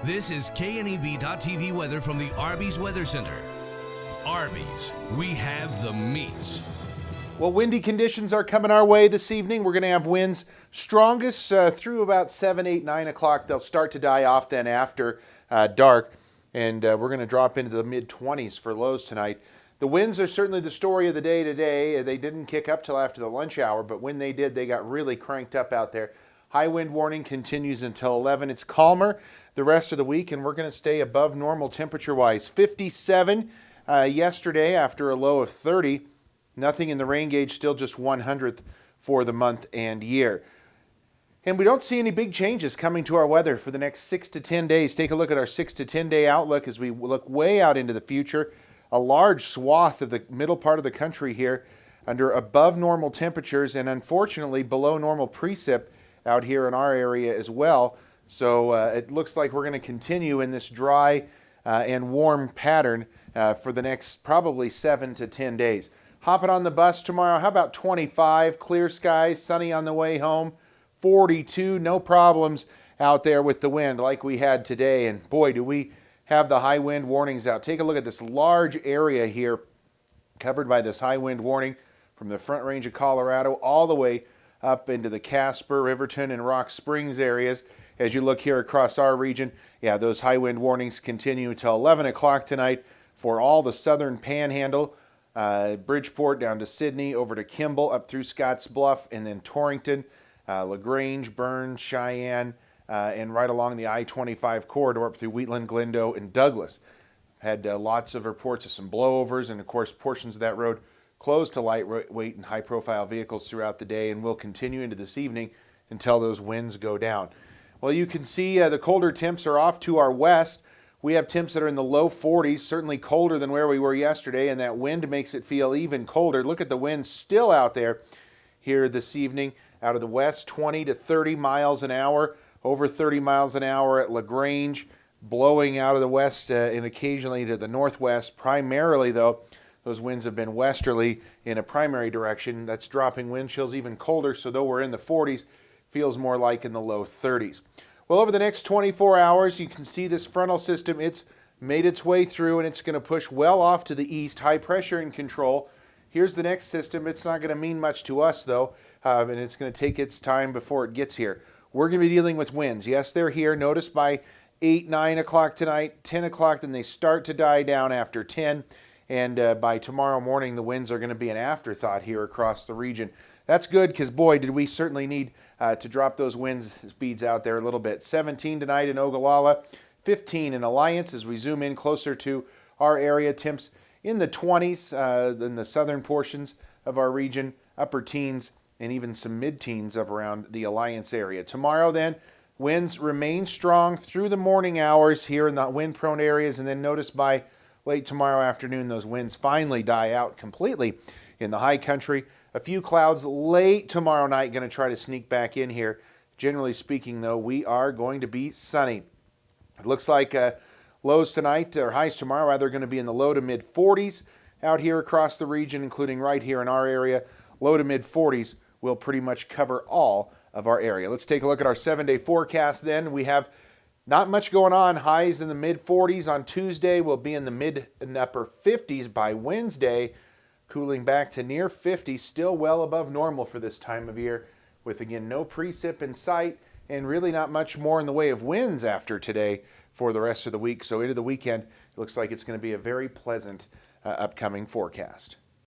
This is KNEB.TV weather from the Arby's Weather Center. Arby's, we have the meats. Well, windy conditions are coming our way this evening. We're going to have winds strongest through about 7, 8, 9 o'clock. They'll start to die off then after dark, and we're going to drop into the mid-20s for lows tonight. The winds are certainly the story of the day today. They didn't kick up till after the lunch hour, but when they did, they got really cranked up out there. High wind warning continues until 11. It's calmer the rest of the week, and we're going to stay above normal temperature-wise. 57 yesterday after a low of 30. Nothing in the rain gauge, still just 100th for the month and year. And we don't see any big changes coming to our weather for the next 6 to 10 days. Take a look at our 6 to 10 day outlook as we look way out into the future. A large swath of the middle part of the country here under above normal temperatures and unfortunately below normal precip out here in our area as well. So it looks like we're going to continue in this dry and warm pattern for the next probably 7 to 10 days. Hopping on the bus tomorrow, how about 25, clear skies, sunny on the way home, 42, no problems out there with the wind like we had today. And boy, do we have the high wind warnings out. Take a look at this large area here covered by this high wind warning from the Front Range of Colorado all the way up into the Casper, Riverton, and Rock Springs areas. As you look here across our region, yeah, those high wind warnings continue until 11 o'clock tonight for all the southern panhandle, Bridgeport down to Sidney, over to Kimball, up through Scotts Bluff, and then Torrington, LaGrange, Burns, Cheyenne, and right along the I-25 corridor up through Wheatland, Glendo, and Douglas. Had lots of reports of some blowovers, and of course portions of that road closed to lightweight and high-profile vehicles throughout the day, and will continue into this evening until those winds go down. Well, you can see the colder temps are off to our west. We have temps that are in the low 40s, certainly colder than where we were yesterday, and that wind makes it feel even colder. Look at the wind still out there here this evening out of the west, 20 to 30 miles an hour, over 30 miles an hour at LaGrange, blowing out of the west and occasionally to the northwest. Primarily, though, those winds have been westerly in a primary direction. That's dropping wind chills even colder, so though we're in the 40s, feels more like in the low 30s. Well, over the next 24 hours, you can see this frontal system. It's made its way through, and it's going to push well off to the east. High pressure in control. Here's the next system. It's not going to mean much to us, though, and it's going to take its time before it gets here. We're going to be dealing with winds. Yes, they're here. Notice by 8, 9 o'clock tonight, 10 o'clock, then they start to die down after 10. And by tomorrow morning, the winds are going to be an afterthought here across the region. That's good because, boy, did we certainly need to drop those wind speeds out there a little bit. 17 tonight in Ogallala, 15 in Alliance as we zoom in closer to our area. Temps in the 20s in the southern portions of our region, upper teens, and even some mid-teens up around the Alliance area. Tomorrow then, winds remain strong through the morning hours here in the wind-prone areas, and then notice by late tomorrow afternoon, those winds finally die out completely in the high country. A few clouds late tomorrow night going to try to sneak back in here. Generally speaking, though, we are going to be sunny. It looks like lows tonight, or highs tomorrow, rather, going to be in the low to mid 40s out here across the region, including right here in our area. Low to mid 40s will pretty much cover all of our area. Let's take a look at our 7-day forecast then. We have not much going on. Highs in the mid 40s on Tuesday. We'll be in the mid and upper 50s by Wednesday. Cooling back to near 50, still well above normal for this time of year, with again no precip in sight and really not much more in the way of winds after today for the rest of the week. So into the weekend, it looks like it's going to be a very pleasant upcoming forecast.